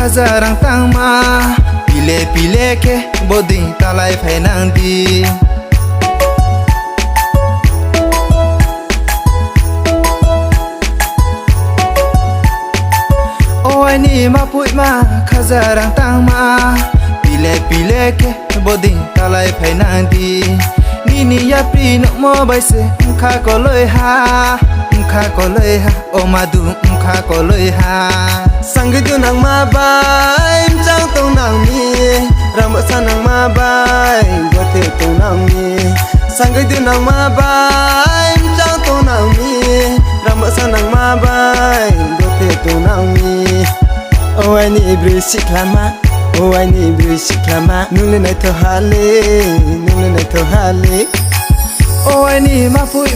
khajarang tangma pile pile ke boding talai phainang di oi ni ma pui ma khajarang tangma pile pile ke boding talai phainang di ni ya pri no mo bai se kha ko loi ha o madu kha ko loi ha sang du nang ma bai chang tong nang mi ram sa nang ma bai bo te tong nang mi sang du nang ma bai chang tong nang mi ram sa nang ma bai bo te tong nang mi o ai ni bri siklama o ai ni bri siklama nule nai to hale o ai ni ma pui